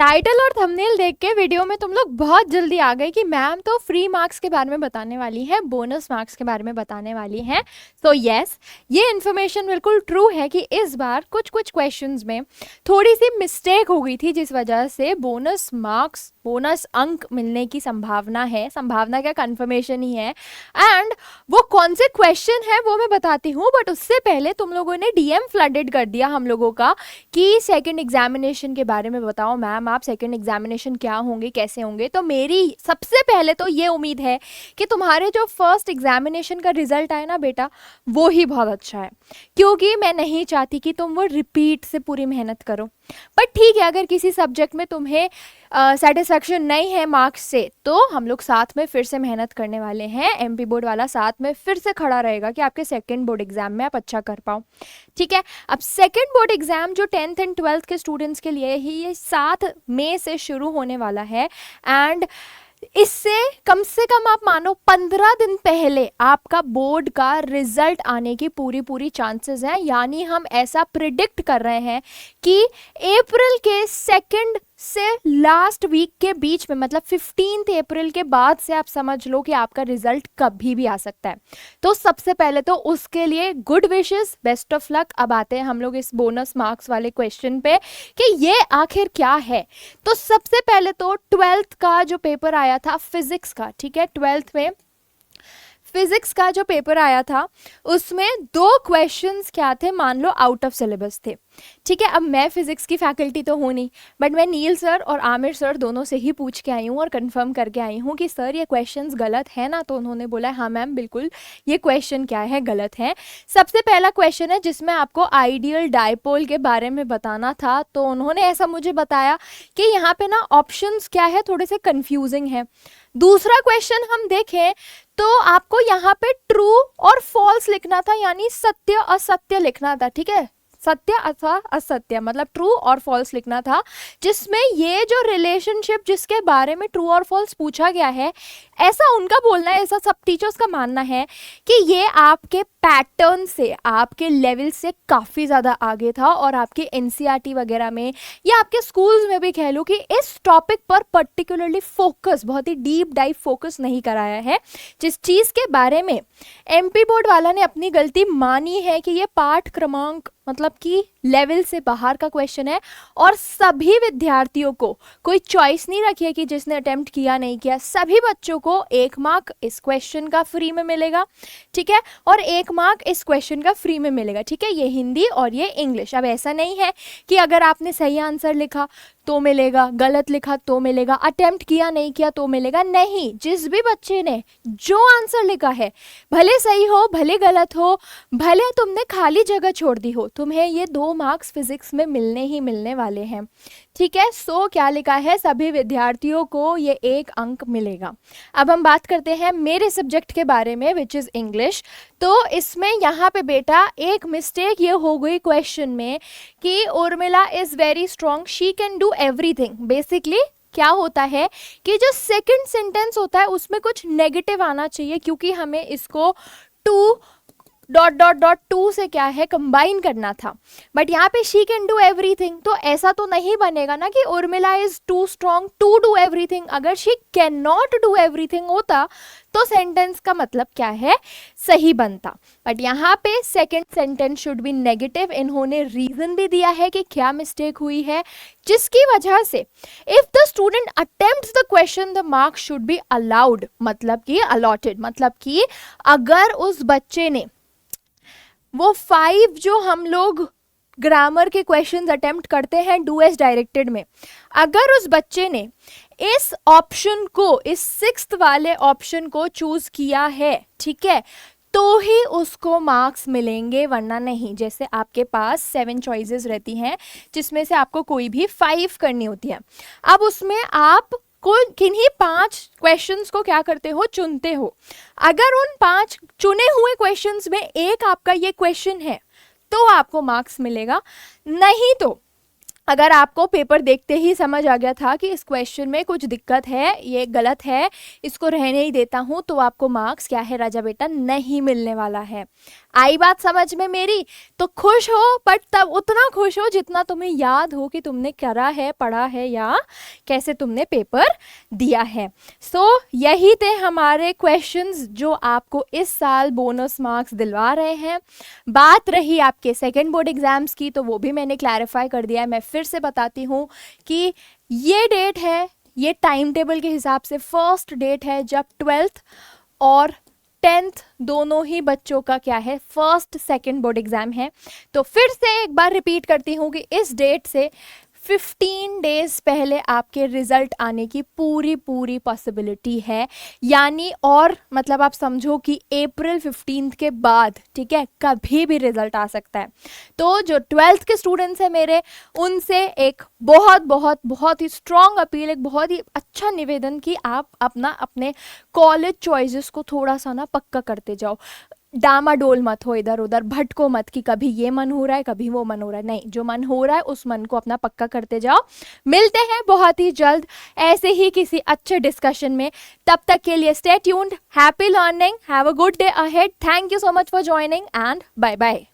Title और thumbnail देख के वीडियो में तुम लोग बहुत जल्दी आ गए कि मैम तो फ्री मार्क्स के बारे में बताने वाली है, बोनस मार्क्स के बारे में बताने वाली हैं। सो यस, ये इन्फॉर्मेशन बिल्कुल ट्रू है कि इस बार कुछ कुछ क्वेश्चंस में थोड़ी सी मिस्टेक हो गई थी, जिस वजह से बोनस मार्क्स, बोनस अंक मिलने की संभावना है। संभावना क्या, कंफर्मेशन ही है। एंड वो कौन से क्वेश्चन है वो मैं बताती हूँ, बट उससे पहले तुम लोगों ने डीएम फ्लडेड कर दिया हम लोगों का कि सेकंड एग्जामिनेशन के बारे में बताओ मैम, आप सेकंड एग्जामिनेशन क्या होंगे, कैसे होंगे। तो मेरी सबसे पहले तो ये उम्मीद है कि तुम्हारे जो फर्स्ट एग्जामिनेशन का रिजल्ट आए ना बेटा, वो ही बहुत अच्छा है, क्योंकि मैं नहीं चाहती कि तुम वो रिपीट से पूरी मेहनत करो। पर ठीक है, अगर किसी सब्जेक्ट में तुम्हें सेटिस्फैक्शन नहीं है मार्क्स से, तो हम लोग साथ में फिर से मेहनत करने वाले हैं। एमपी बोर्ड वाला साथ में फिर से खड़ा रहेगा कि आपके सेकंड बोर्ड एग्जाम में आप अच्छा कर पाओ। ठीक है, अब सेकंड बोर्ड एग्जाम जो 10th एंड 12th के स्टूडेंट्स के लिए ही ये 7 मई से शुरू होने वाला है। एंड इससे कम से कम आप मानो 15 दिन पहले आपका बोर्ड का रिजल्ट आने की पूरी चांसेस हैं। यानी हम ऐसा प्रिडिक्ट कर रहे हैं कि अप्रैल के सेकंड से लास्ट वीक के बीच में, मतलब 15 अप्रैल के बाद से आप समझ लो कि आपका रिजल्ट कभी भी आ सकता है। तो सबसे पहले तो उसके लिए good wishes, best of luck. अब आते हैं हम लोग इस बोनस मार्क्स वाले क्वेश्चन पे कि ये आखिर क्या है। तो सबसे पहले तो 12th का जो पेपर आया था फिजिक्स का, ठीक है, 12th में फिजिक्स का जो पेपर आया था उसमें 2 क्वेश्चंस क्या थे, मान लो आउट ऑफ सिलेबस थे। ठीक है, अब मैं फिजिक्स की फैकल्टी तो हूँ नहीं, बट मैं नील सर और आमिर सर दोनों से ही पूछ के आई हूँ और कंफर्म करके आई हूँ कि सर ये क्वेश्चंस गलत है ना। तो उन्होंने बोला हाँ मैम बिल्कुल, ये क्वेश्चन क्या है, गलत है। सबसे पहला क्वेश्चन है जिसमें आपको आइडियल डायपोल के बारे में बताना था, तो उन्होंने ऐसा मुझे बताया कि यहाँ पे ना ऑप्शंस क्या है, थोड़े से कंफ्यूजिंग है। दूसरा क्वेश्चन हम देखें तो आपको यहाँ पे ट्रू और फॉल्स लिखना था, यानी सत्य असत्य लिखना था। ठीक है, सत्य अथवा असत्य, मतलब ट्रू और फॉल्स लिखना था, जिसमें ये जो रिलेशनशिप जिसके बारे में ट्रू और फॉल्स पूछा गया है, ऐसा उनका बोलना है, ऐसा सब टीचर्स का मानना है कि ये आपके पैटर्न से, आपके लेवल से काफ़ी ज़्यादा आगे था और आपके एनसीईआरटी वगैरह में या आपके स्कूल्स में भी कह लो कि इस टॉपिक पर पर्टिकुलरली फोकस, बहुत ही डीप डाइव फोकस नहीं कराया है। जिस चीज़ के बारे में एमपी बोर्ड वाला ने अपनी गलती मानी है कि ये पाठ क्रमांक, मतलब कि लेवल से बाहर का क्वेश्चन है और सभी विद्यार्थियों को कोई चॉइस नहीं रखी है कि जिसने अटेम्प्ट किया नहीं किया, सभी बच्चों को 1 मार्क इस क्वेश्चन का फ्री में मिलेगा। ठीक है, और 1 मार्क इस क्वेश्चन का फ्री में मिलेगा। ठीक है, ये हिंदी और ये इंग्लिश। अब ऐसा नहीं है कि अगर आपने सही आंसर लिखा तो मिलेगा, गलत लिखा तो मिलेगा, अटेम्प्ट किया नहीं किया तो मिलेगा, नहीं। जिस भी बच्चे ने जो आंसर लिखा है, भले सही हो भले गलत हो, भले तुमने खाली जगह छोड़ दी हो, तुम्हें ये 2 मार्क्स फिजिक्स में मिलने ही मिलने वाले हैं। ठीक है, सो क्या लिखा है, सभी विद्यार्थियों को ये 1 अंक मिलेगा। अब हम बात करते हैं मेरे सब्जेक्ट के बारे में, विच इज़ इंग्लिश। तो इसमें यहाँ पे बेटा एक मिस्टेक ये हो गई क्वेश्चन में कि Urmila is very strong, she can do everything. Basically क्या होता है कि जो सेकंड सेंटेंस होता है उसमें कुछ नेगेटिव आना चाहिए, क्योंकि हमें इसको to dot dot dot to से क्या है कंबाइन करना था। बट यहाँ पे शी कैन डू एवरीथिंग, तो ऐसा तो नहीं बनेगा ना कि Urmila is too strong to do everything. अगर she can not do everything होता तो सेंटेंस का मतलब क्या है, सही बनता। बट यहाँ पे second sentence should be negative. इन्होंने रीजन भी दिया है कि क्या मिस्टेक हुई है, जिसकी वजह से if the student attempts the question the mark should be allowed, मतलब कि अलॉटेड, मतलब कि अगर उस बच्चे ने वो 5 जो हम लोग ग्रामर के क्वेश्चंस अटेम्प्ट करते हैं डू एज डायरेक्टेड में, अगर उस बच्चे ने इस ऑप्शन को, इस 6th वाले ऑप्शन को चूज किया है, ठीक है, तो ही उसको मार्क्स मिलेंगे, वरना नहीं। जैसे आपके पास 7 चॉइसेस रहती हैं जिसमें से आपको कोई भी 5 करनी होती है। अब उसमें आप किन्हीं 5 क्वेश्चंस को क्या करते हो, चुनते हो। अगर उन 5 चुने हुए क्वेश्चंस में एक आपका ये क्वेश्चन है तो आपको मार्क्स मिलेगा, नहीं तो अगर आपको पेपर देखते ही समझ आ गया था कि इस क्वेश्चन में कुछ दिक्कत है, ये गलत है, इसको रहने ही देता हूँ, तो आपको मार्क्स क्या है राजा बेटा, नहीं मिलने वाला है। आई बात समझ में मेरी? तो खुश हो, बट तब उतना खुश हो जितना तुम्हें याद हो कि तुमने करा है, पढ़ा है या कैसे तुमने पेपर दिया है। सो यही थे हमारे क्वेश्चंस जो आपको इस साल बोनस मार्क्स दिलवा रहे हैं। बात रही आपके सेकेंड बोर्ड एग्जाम्स की, तो वो भी मैंने क्लैरिफाई कर दिया है। मैं फिर से बताती हूँ कि ये डेट है, ये टाइम टेबल के हिसाब से फर्स्ट डेट है जब 12th और 10th दोनों ही बच्चों का क्या है, फर्स्ट सेकेंड बोर्ड एग्जाम है। तो फिर से एक बार रिपीट करती हूँ कि इस डेट से 15 डेज पहले आपके रिजल्ट आने की पूरी पूरी पॉसिबिलिटी है, यानी और मतलब आप समझो कि अप्रैल 15 के बाद, ठीक है, कभी भी रिजल्ट आ सकता है। तो जो 12th के स्टूडेंट्स हैं मेरे, उनसे एक बहुत बहुत बहुत ही स्ट्रॉन्ग अपील, एक बहुत ही अच्छा निवेदन कि आप अपना अपने कॉलेज चॉइसेस को थोड़ा सा ना पक्का करते जाओ। डामाडोल मत हो, इधर उधर भटको मत कि कभी ये मन हो रहा है कभी वो मन हो रहा है। नहीं, जो मन हो रहा है उस मन को अपना पक्का करते जाओ। मिलते हैं बहुत ही जल्द ऐसे ही किसी अच्छे डिस्कशन में। तब तक के लिए stay tuned, happy learning, have a good day ahead, thank you so much for joining and bye bye.